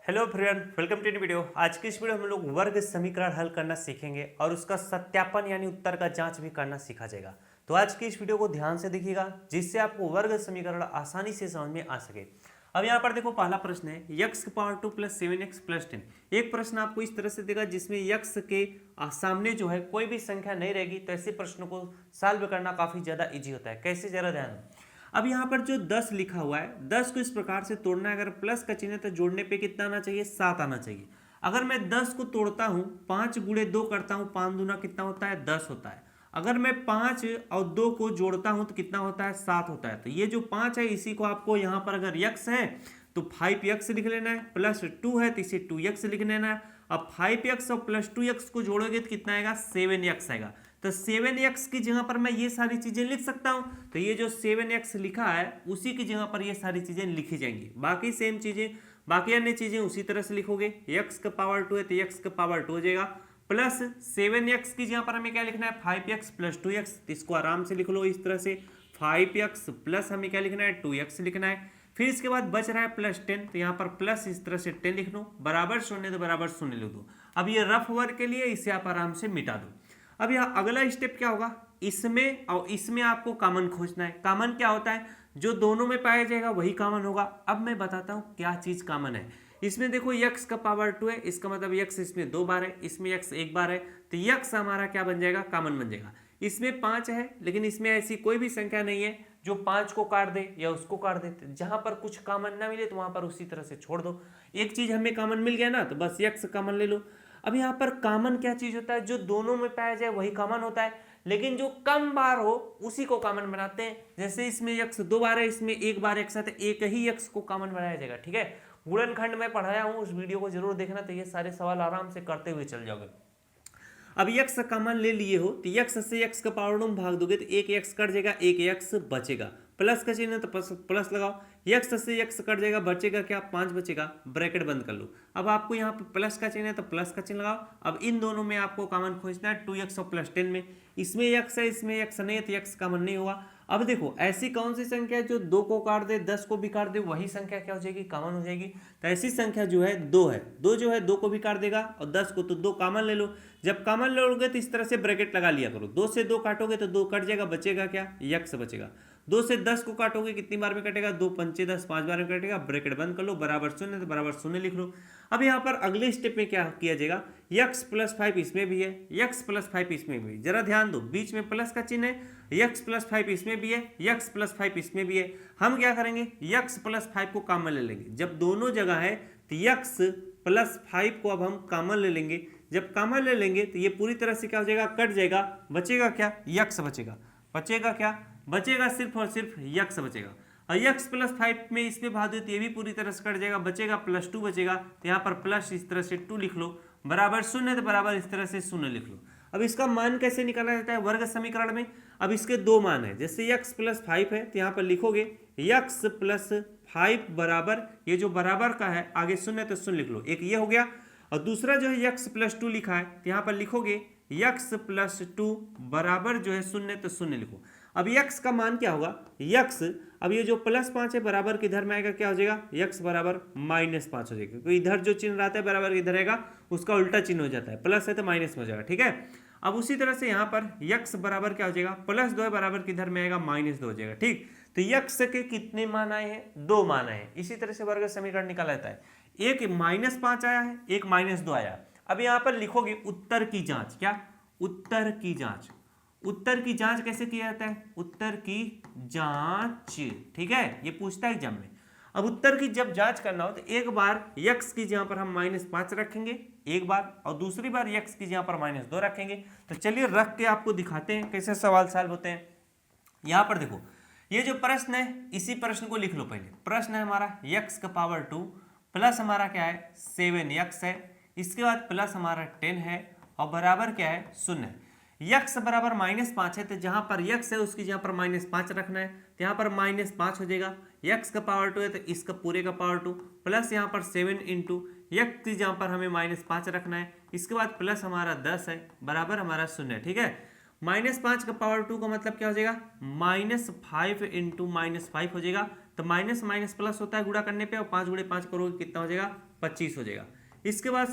Hello friend, welcome to video. आज की इस वीडियो में हम लोग वर्ग समीकरण हल करना सीखेंगे और उसका सत्यापन यानी उत्तर का जांच भी करना सीखा जाएगा। तो आज की इस वीडियो को ध्यान से देखिएगा जिससे आपको वर्ग समीकरण आसानी से समझ में आ सके। अब यहाँ पर देखो, पहला प्रश्न है x की पावर 2 प्लस 7x प्लस 10। एक प्रश्न आपको इस तरह से देगा जिसमें x के सामने जो है कोई भी संख्या नहीं रहेगी, तो ऐसे प्रश्नों को सॉल्व करना काफी ज्यादा इजी होता है। कैसे, जरा ध्यान दो। अब यहाँ पर जो 10 लिखा हुआ है, 10 को इस प्रकार से तोड़ना है। अगर प्लस का चिन्ह है तो जोड़ने पे कितना आना चाहिए? 7 आना चाहिए। अगर मैं 10 को तोड़ता हूँ, 5 गुणे 2 करता हूँ, 5 दूना कितना होता है? 10 होता है। अगर मैं 5 और 2 को जोड़ता हूँ तो कितना होता है? 7 होता है। तो ये जो 5 है इसी को आपको यहाँ पर अगर x है तो 5x लिख लेना है, प्लस 2 है तो इसे 2x लिख लेना है। अब 5x और प्लस 2x को जोड़ोगे तो कितना आएगा? 7x आएगा। तो 7x की जगह पर मैं ये सारी चीजें लिख सकता हूं। तो ये जो 7x लिखा है उसी की जगह पर ये सारी चीजें लिखी जाएंगी। बाकी सेम चीजें, बाकी अन्य चीजें उसी तरह से लिखोगे। x का पावर 2 है तो x का पावर 2 हो जाएगा, प्लस 7x की जगह पर हमें क्या लिखना है? 5x plus 2x। इसको आराम से लिख लो इस तरह से, 5x प्लस हमें क्या लिखना है? 2x लिखना है। फिर इसके बाद बच रहा है प्लस 10, तो यहाँ पर प्लस इस तरह से 10 लिख लो, बराबर शून्य तो बराबर शून्य लिख दो। अब ये रफ वर्क के लिए इसे आप आराम से मिटा दो। अब यहाँ अगला स्टेप क्या होगा? इसमें और इसमें आपको कॉमन खोजना है। कॉमन क्या होता है? जो दोनों में पाया जाएगा वही कॉमन होगा। अब मैं बताता हूँ क्या चीज कॉमन है। इसमें देखो x का पावर 2 है, इसका मतलब x इसमें 2 बार है, इसमें x 1 बार है, तो x हमारा क्या बन जाएगा? कॉमन बन जाएगा। इसमें 5 है लेकिन इसमें ऐसी कोई भी संख्या नहीं है जो 5 को काट दे या उसको काट दे। जहां पर कुछ कॉमन ना मिले तो वहां पर उसी तरह से छोड़ दो। एक चीज हमें कॉमन मिल गया ना, तो बस x कॉमन ले लो। अब यहाँ पर कॉमन क्या चीज होता है? जो दोनों में पाया जाए वही कॉमन होता है, लेकिन जो कम बार हो उसी को कॉमन बनाते हैं। जैसे इसमें x 2 बार है, इसमें 1 बार x है, तो एक ही x को कॉमन बनाया जाएगा। ठीक है, गुणनखंड में पढ़ाया हूँ, उस वीडियो को जरूर देखना, तो ये सारे सवाल आराम से करते हुए चल जाओगे। अब x कॉमन ले लिए हो तो x से x का पावर में भाग दोगे तो एक x कट जाएगा, एक x बचेगा। प्लस का चिन्ह तो प्लस लगाओ, x से x कट जाएगा, बचेगा क्या? 5 बचेगा, ब्रैकेट बंद कर लो। अब आपको यहाँ पे प्लस का चिन्ह है तो प्लस का चिन्ह लगाओ। अब इन दोनों में आपको कॉमन खोजना है, 2x और प्लस 10 में। इसमें x है, इसमें x नहीं है, तो x कॉमन नहीं हुआ। अब देखो, ऐसी कौन सी संख्या है जो 2 को काट दे, 10 को भी काट दे, वही संख्या क्या हो जाएगी? कॉमन हो जाएगी। तो ऐसी संख्या जो है 2 है, 2 जो है 2 को भी काट देगा और 10 को, तो 2 कॉमन ले लो। जब कॉमन लोगे तो इस तरह से ब्रैकेट लगा लिया करो। 2 से 2 काटोगे तो 2 कट जाएगा, बचेगा क्या? x बचेगा। 2 से 10 को काटोगे कितनी बार में कटेगा? 2 पंचे 10, 5 बार में कटेगा, ब्रैकेट बंद कर लो, बराबर शून्य तो बराबर शून्य लिख लो। अब यहाँ पर अगले स्टेप में क्या किया जाएगा? x प्लस 5 इसमें भी है, x प्लस 5 इसमें भी है। जरा ध्यान दो, बीच में प्लस का चिन्ह है, x प्लस 5 इसमें भी है, x प्लस 5 इसमें भी है। हम क्या करेंगे? x प्लस 5 को कॉमन ले लेंगे। जब दोनों जगह है तो x प्लस 5 को अब हम कॉमन ले लेंगे। जब कॉमन ले लेंगे तो ये पूरी तरह से क्या हो जाएगा? कट जाएगा, बचेगा क्या? x बचेगा। बचेगा क्या? बचेगा सिर्फ और सिर्फ x बचेगा। और x प्लस 5 में इसमें भाग दो तो ये भी पूरी तरह से कट जाएगा, बचेगा प्लस 2 बचेगा। तो यहाँ पर प्लस इस तरह से 2 लिख लो, बराबर शून्य तो बराबर इस तरह से शून्य लिख लो। अब इसका मान कैसे निकाला जाता है वर्ग समीकरण में? अब इसके दो मान है। जैसे x प्लस 5 है तो यहाँ पर लिखोगे x प्लस 5 बराबर, ये जो बराबर का है आगे शून्य तो शून्य लिख लो, एक ये हो गया। और दूसरा जो है x प्लस 2 लिखा है तो यहाँ पर लिखोगे x प्लस 2 बराबर जो है शून्य तो शून्य लिखो। अब x का मान क्या होगा? x, अब ये जो प्लस 5 है बराबर किधर में आएगा? क्या हो जाएगा? x बराबर -5 हो जाएगा, क्योंकि इधर जो चिन्ह रहता है बराबर इधर रहेगा, उसका उल्टा चिन्ह हो जाता है, प्लस है तो माइनस में हो जाएगा। ठीक है, अब उसी तरह से यहाँ पर x बराबर क्या हो जाएगा? प्लस 2 बराबर किधर में आएगा? -2 हो जाएगा। ठीक, तो x के कितने मान आए हैं? 2 मान आए हैं। इसी तरह से वर्ग समीकरण निकाला जाता है। एक -5 आया है, एक -2 आया। अब यहाँ पर लिखोगे उत्तर की जांच। क्या? उत्तर की जांच। उत्तर की जांच कैसे किया जाता है? उत्तर की जांच, ठीक है, ये पूछता है एग्जाम में। अब उत्तर की जब जांच करना हो तो एक बार x की जगह पर हम -5 रखेंगे एक बार, और दूसरी बार x की जगह पर -2 रखेंगे। तो चलिए रख के आपको दिखाते हैं कैसे सवाल सॉल्व होते हैं। यहाँ पर देखो, ये जो प्रश्न है इसी प्रश्न को लिख लो पहले। प्रश्न है हमारा x का पावर 2 प्लस हमारा क्या है? 7x है, इसके बाद प्लस हमारा 10 है और बराबर क्या है? 0। x बराबर -5 है, तो जहां पर x है उसकी जगह पर -5 रखना है, तो यहाँ पर -5 हो जाएगा। x का पावर 2 है तो इसका पूरे का पावर 2 प्लस यहाँ पर 7 इंटू x की जगह पर हमें -5 रखना है, इसके बाद प्लस हमारा 10 है, बराबर हमारा 0। ठीक है, -5 का पावर 2 का मतलब क्या हो जाएगा, -5 इंटू -5 हो जाएगा। तो माइनस माइनस प्लस होता है गुणा करने पे, और 5 गुणे 5 करोगे कितना हो जाएगा, 25 हो जाएगा। इसके बाद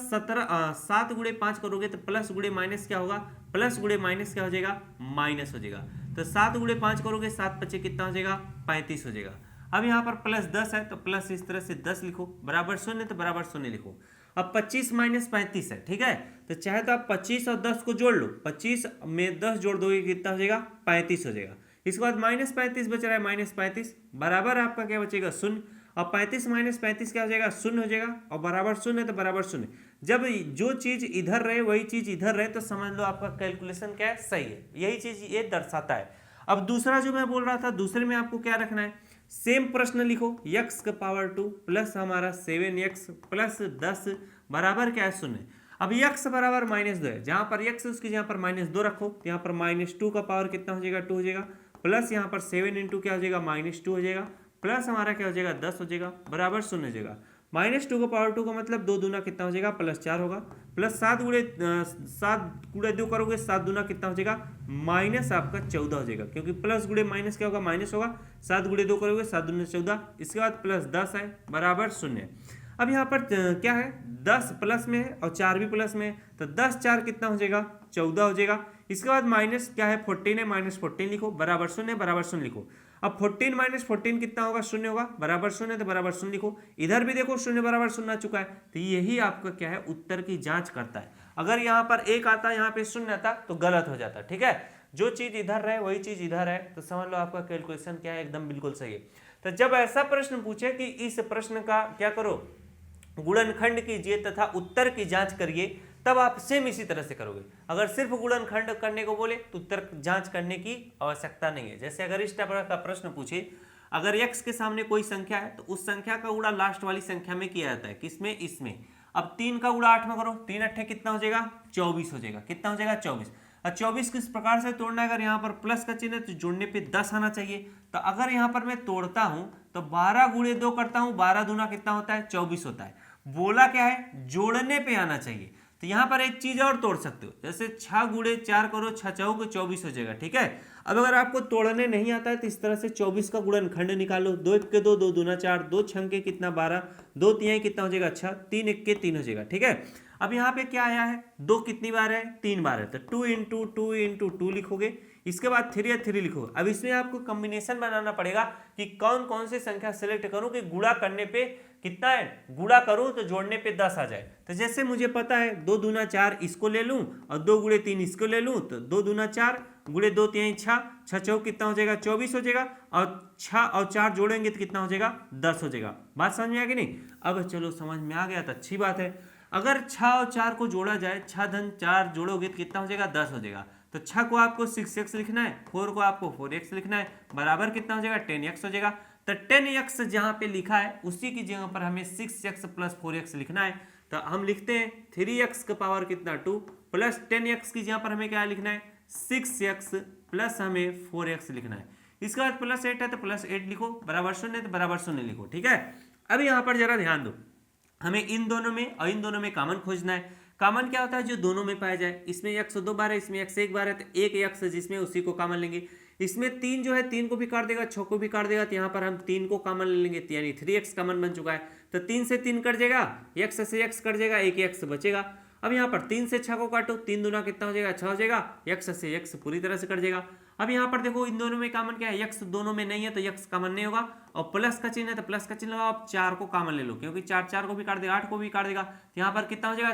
7 गुणे 5 करोगे तो प्लस गुणे माइनस क्या होगा, प्लस गुणे माइनस क्या हो जाएगा, माइनस हो जाएगा। तो 7 गुणे 5 करोगे, 7 पचे कितना हो जाएगा, 35 हो जाएगा। अब यहाँ पर प्लस 10 है तो प्लस इस तरह से 10 लिखो, बराबर 0 तो बराबर 0 लिखो। अब 25 माइनस 35 है, ठीक है। तो चाहे तो आप 25 और 10 को जोड़ लो, 25 में 10 जोड़ दोगे कितना हो जाएगा, 35 हो जाएगा। इसके बाद -35 बच रहा है, -35 बराबर आपका क्या बचेगा, 0। अब 35 माइनस 35 क्या हो जाएगा, 0 हो जाएगा, और बराबर 0 तो बराबर 0। जब जो चीज इधर रहे वही चीज इधर रहे तो समझ लो आपका कैलकुलेशन क्या है, सही है। यही चीज ये दर्शाता है। अब दूसरा जो मैं बोल रहा था, दूसरे में आपको क्या रखना है, सेम प्रश्न लिखो, x का पावर 2 प्लस हमारा 7x प्लस 10 बराबर क्या है, 0। अब x बराबर -2 है, जहां पर x उसकी जहां पर -2 रखो, तो यहाँ पर -2 का पावर कितना हो जाएगा, 2 हो जाएगा, प्लस यहाँ पर 7 इंटू क्या हो जाएगा, -2 हो जाएगा, प्लस हमारा क्या हो जाएगा, 10 हो जाएगा, बराबर 0 हो जाएगा। -2 का पावर 2 का मतलब 2 दूना कितना हो जाएगा, +4 होगा, प्लस 7 गुणे 2 करोगे, 7 दूना कितना हो जाएगा, माइनस आपका 14 हो जाएगा, क्योंकि प्लस गुणे माइनस क्या होगा, माइनस होगा। 7 गुणे 2 करोगे, 7 दूना 14, इसके बाद प्लस 10 है, बराबर 0। अब यहाँ पर क्या है, 10 प्लस में है और 4 भी प्लस में है, तो 10 4 कितना हो जाएगा, 14 हो जाएगा। इसके बाद माइनस क्या है, 14 है, -14 लिखो, बराबर 0, बराबर 0 लिखो। अब 14 माइनस 14 कितना होगा, 0 होगा, बराबर 0 तो बराबर 0 लिखो। इधर भी देखो 0 बराबर 0 आ चुका है, तो यही आपका क्या है, उत्तर की जांच करता है। अगर यहाँ पर 1 आता, यहाँ पे 0 आता तो गलत हो जाता, ठीक है। जो चीज इधर रहे वही चीज इधर है, तो समझ लो आपका कैलकुलेशन क्या है, एकदम बिल्कुल सही है। तो जब ऐसा प्रश्न पूछे कि इस प्रश्न का क्या करो, गुणनखंड कीजिए तथा उत्तर की जांच करिए, तब आप सेम इसी तरह से करोगे। अगर सिर्फ गुणनखंड करने को बोले तो उत्तर जांच करने की आवश्यकता नहीं है। जैसे अगर इस टाइप का प्रश्न पूछे, अगर x के सामने कोई संख्या है तो उस संख्या का गुणा लास्ट वाली संख्या में किया जाता है, किसमें, इसमें। अब 3 का गुणा 8 में करो, 3 8 कितना हो जाएगा, 24 हो जाएगा, कितना हो जाएगा, 24। और 24 किस प्रकार से तोड़ना है, अगर यहाँ पर प्लस का चिन्ह है तो जोड़ने पे 10 आना चाहिए। तो अगर यहाँ पर मैं तोड़ता हूं तो 12 गुणे 2 करता हूं, 12 दूना कितना होता है, 24 होता है। बोला क्या है, जोड़ने पे आना चाहिए। तो यहाँ पर एक चीज और तोड़ सकते हो, जैसे 6 गुणे 4 करो, 6 चौक 24 हो जाएगा, ठीक है। अब अगर आपको तोड़ने नहीं आता है तो इस तरह से 24 का गुणनखंड निकालो, 2 1 के 2, 2 दूना 4, 2 6 के कितना 12, 2 3 कितना हो जाएगा, 6, 3 1 के 3 हो जाएगा, ठीक है। अब यहाँ पे क्या आया है, 2 कितनी बार है, 3 बार है, तो 2 इंटू 2 इंटू 2 लिखोगे। इसके बाद 3 या 3 लिखो। अब इसमें आपको कॉम्बिनेशन बनाना पड़ेगा कि कौन कौन से संख्या सेलेक्ट करूं कि गुणा करने पे कितना है, गुणा करूं तो जोड़ने पे 10 आ जाए। तो जैसे मुझे पता है 2 दूना 4 इसको ले लूं और 2 गुणे 3 इसको ले लूं, तो 2 दूना 4 गुणे 2 3 6, 6 चौक कितना हो जाएगा, 24 हो जाएगा, और 6 और 4 जोड़ेंगे तो कितना हो जाएगा, 10 हो जाएगा। बात समझ में आ गई नहीं। अब चलो समझ में आ गया तो अच्छी बात है। अगर 6 और 4 को जोड़ा जाए, 6 धन 4 जोड़ोगे तो कितना हो जाएगा, 10 हो जाएगा। तो 6 को आपको 6x लिखना है, 4 को आपको 4x लिखना है, बराबर कितना हो जाएगा, 10x हो जाएगा। तो 10x जहां पे लिखा है उसी की जगह पर हमें 6x प्लस 4x लिखना है। तो हम लिखते हैं 3x का पावर कितना 2 प्लस 10x की जगह पर हमें क्या लिखना है, 6x प्लस हमें 4x लिखना है। इसके बाद प्लस 8 है तो प्लस 8 लिखो, बराबर 0 तो बराबर 0 लिखो, ठीक है। अब यहाँ पर जरा ध्यान दो, हमें इन दोनों में और इन दोनों में कॉमन खोजना है। कॉमन क्या होता है, जो दोनों में पाया जाए। इसमें x 2 बार है, इसमें x 1 बार है, तो एक x जिसमें उसी को कॉमन लेंगे। इसमें 3 जो है 3 को भी काट देगा, 6 को भी काट देगा, तो यहाँ पर हम 3 को कॉमन ले लेंगे, यानी 3x कॉमन बन चुका है। तो 3 से 3 कट जाएगा, x से x कट जाएगा, एक x बचेगा। अब यहाँ पर 3 से 6 को काटो, 3 दूना कितना हो जाएगा, 6 हो जाएगा, x से x पूरी तरह से कट जाएगा। अब यहाँ पर देखो इन दोनों में कॉमन क्या है, x दोनों में नहीं है तो x कॉमन नहीं होगा, और प्लस का चिन्ह है तो प्लस का चिन्ह लगाओ। आप 4 को कॉमन ले लो, क्योंकि 4 4 को भी काट देगा, 8 को भी काट देगा, तो यहाँ पर कितना हो जाएगा,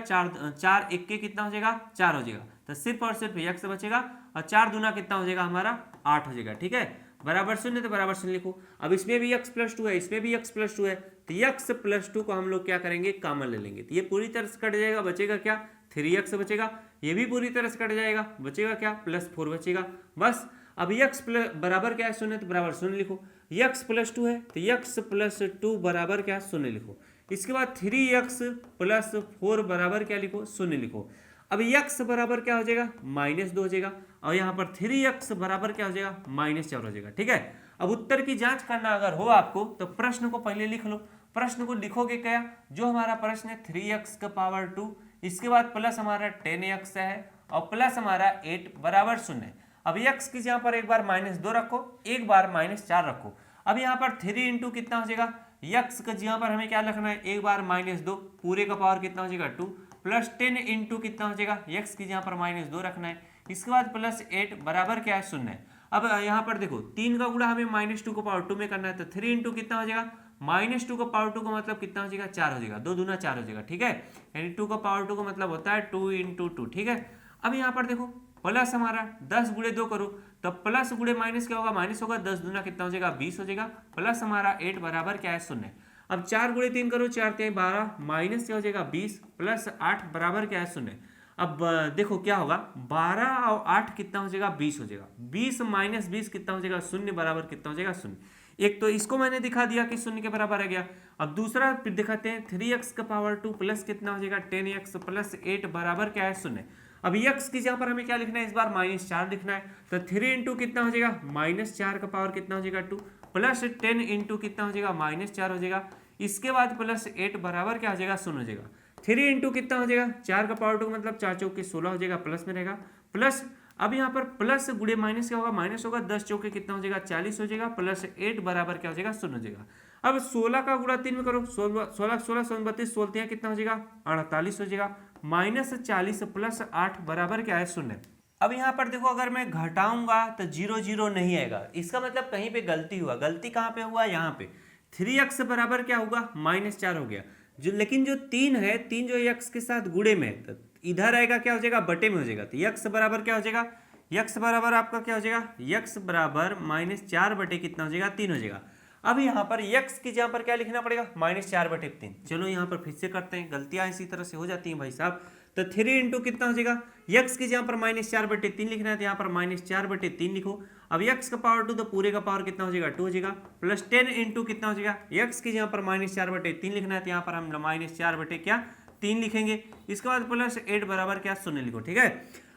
4 1 के कितना हो जाएगा, 4 हो जाएगा। तो सिर्फ और सिर्फ x बचेगा, और 4 दूना कितना हो जाएगा हमारा, 8 हो जाएगा, ठीक है। बराबर 0 तो बराबर 0 लिखो। अब इसमें भी x प्लस 2 है, इसमें भी x प्लस 2 है, तो x प्लस 2 को हम लोग क्या करेंगे, कॉमन ले लेंगे। तो ये पूरी तरह से कट जाएगा, बचेगा क्या, 3x बचेगा। ये भी पूरी तरह से कट जाएगा, बचेगा क्या, +4 बचेगा, बस। अब x बराबर क्या है, 0 तो बराबर 0 लिखो। x प्लस 2 है तो x प्लस 2 बराबर क्या है, 0 लिखो। इसके बाद 3x प्लस 4 बराबर क्या लिखो, 0 लिखो। अब x बराबर क्या हो जाएगा, -2 हो जाएगा, और यहाँ पर 3x बराबर क्या हो जाएगा, -4 हो जाएगा, ठीक है। अब उत्तर की जांच करना अगर हो आपको तो प्रश्न को पहले लिख लो। प्रश्न को लिखोगे क्या, जो हमारा प्रश्न है 3x का पावर 2, इसके बाद प्लस हमारा 10x है, और प्लस हमारा 8 बराबर 0 है। अब x की जगह पर एक बार -2 रखो, एक बार -4 रखो। अब यहाँ पर 3 इंटू कितना हो जाएगा, x की जगह पर हमें क्या लिखना है, एक बार -2 पूरे का पावर कितना हो जाएगा 2 प्लस 10 इंटू कितना हो जाएगा, x की जगह पर -2 रखना है। इसके बाद +8 बराबर क्या है 0। अब यहाँ पर देखो 3 का गुणा हमें -2 को पावर 2 में करना है, तो 3 इंटू कितना हो जाएगा, -2 का पावर 2 का मतलब कितना हो जाएगा 4 हो जाएगा, 2 दूना 4 हो जाएगा, ठीक है। यानी 2 का पावर 2 का मतलब होता है 2 इंटू 2, ठीक है। अब यहाँ पर देखो प्लस हमारा 10 गुणे 2 करो, तो प्लस गुणे माइनस क्या होगा, माइनस होगा, 10 दूना कितना हो जाएगा 20 हो जाएगा, प्लस हमारा 8 बराबर क्या है 0। अब 4 गुणे 3 करो, 4 3 12 माइनस क्या हो जाएगा 20 प्लस 8 बराबर क्या है 0। अब देखो क्या होगा, 12 और 8 कितना हो जाएगा 20 हो जाएगा, 20 माइनस 20 कितना हो जाएगा 0 बराबर कितना हो जाएगा 0। एक तो इसको मैंने दिखा दिया कि 0 के बराबर आ गया। अब दूसरा फिर दिखाते हैं, 3x का पावर 2 प्लस कितना हो जाएगा 10x प्लस 8 बराबर क्या है 0। अब x की जगह पर हमें क्या लिखना है, इस बार -4 लिखना है, तो 3 इंटू कितना हो जाएगा, -4 का पावर कितना हो जाएगा 2 प्लस 10 इंटू कितना हो जाएगा -4 हो जाएगा। इसके बाद प्लस 8 बराबर क्या हो जाएगा 0 हो जाएगा। 3 इंटू कितना हो जाएगा, 4 का पावर 2 मतलब 4 चौके 16 हो जाएगा, प्लस में रहेगा प्लस। अब यहाँ पर प्लस गुणे माइनस क्या होगा, माइनस होगा, 10 चौके कितना हो जाएगा 40 हो जाएगा, प्लस 8 बराबर क्या हो जाएगा 0 हो जाएगा। अब 16 का गुणा 3 में करो, 16 16 32 16 कितना हो जाएगा 48 हो जाएगा, -40 प्लस 8 बराबर क्या है 0। अब यहाँ पर देखो अगर मैं घटाऊंगा तो 0 0 नहीं आएगा, इसका मतलब कहीं पे गलती हुआ। गलती कहाँ पे हुआ, यहाँ पे 3x बराबर क्या होगा -4 हो गया, जो लेकिन जो 3 है, 3 जो x के साथ गुणे में है, तो इधर आएगा क्या हो जाएगा बटे में हो जाएगा, तो x बराबर क्या हो जाएगा, x बराबर आपका क्या हो जाएगा, x बराबर -4 बटे कितना हो जाएगा 3 हो जाएगा। अब यहाँ पर x की जगह पर क्या लिखना पड़ेगा, -4 बटे 3। चलो यहाँ पर फिर से करते हैं, गलतियाँ इसी तरह से हो जाती हैं भाई साहब। तो 3 इंटू कितना हो जाएगा, x की जगह पर -4 बटे 3 लिखना है, तो यहाँ पर -4 बटे 3 लिखो। अब x का पावर 2 तो पूरे का पावर कितना हो जाएगा 2 हो जाएगा, प्लस 10 इंटू कितना हो जाएगा, x की जगह पर -4 बटे 3 लिखना है, तो यहाँ पर हम -4 बटे क्या 3 लिखेंगे। इसके बाद प्लस 8 बराबर क्या 0 लिखो, ठीक है।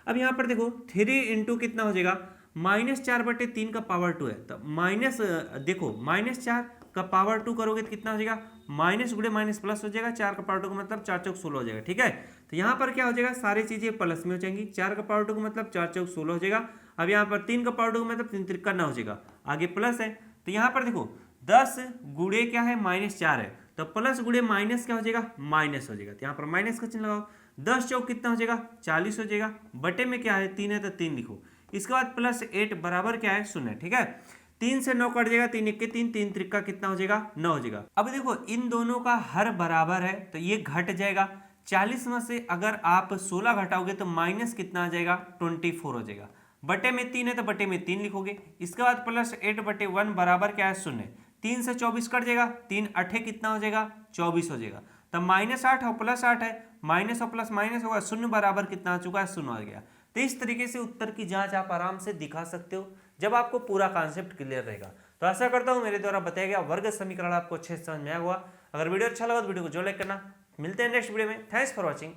अब यहाँ पर देखो 3 इंटू कितना हो जाएगा, -4 बटे 3 का पावर 2 है, तो माइनस देखो -4 का पावर 2 करोगे तो कितना हो जाएगा, माइनस गुणे माइनस प्लस हो जाएगा, 4 का पावर 2 का मतलब 4 चौक 16 हो जाएगा, ठीक है। तो यहाँ पर क्या हो जाएगा, सारी चीजें प्लस में हो जाएंगी, 4 का पावर 2 का मतलब 4 चौक 16 हो जाएगा। अब यहाँ पर 3 का पावर 2 का मतलब 3 त्रिका 9 हो जाएगा, आगे प्लस है। तो यहाँ पर देखो 10 गुणे क्या है -4 है, तो प्लस गुणे माइनस क्या हो जाएगा माइनस हो जाएगा, तो यहाँ पर माइनस का चिन्ह लगाओ। 10 चौक कितना हो जाएगा 40 हो जाएगा, बटे में क्या है 3 है, तो 3 लिखो। इसके बाद प्लस 8 बराबर क्या है 0, ठीक है। 3 से 9 कट जाएगा, 3 1 3, 3 त्रिका कितना हो जाएगा 9 हो जाएगा। अब देखो इन दोनों का हर बराबर है, तो ये घट जाएगा। 40 में से अगर आप 16 घटाओगे तो माइनस कितना आ जाएगा 24 हो जाएगा, बटे में 3 है तो बटे में 3 लिखोगे। इसके बाद प्लस 8 बटे 1 बराबर क्या है 0। 3 से 24 कट जाएगा, 3 8 कितना हो जाएगा 24 हो जाएगा। तब -8 और +8 है, माइनस और प्लस माइनस होगा, 0 बराबर कितना आ चुका है 0 आ गया। तो इस तरीके से उत्तर की जांच आप आराम से दिखा सकते हो जब आपको पूरा कॉन्सेप्ट क्लियर रहेगा। तो आशा करता हूं मेरे द्वारा बताया गया वर्ग समीकरण आपको अच्छे से समझ में आया होगा। अगर वीडियो अच्छा लगा तो वीडियो को जो लाइक करना। मिलते हैं नेक्स्ट वीडियो में। Thanks for watching.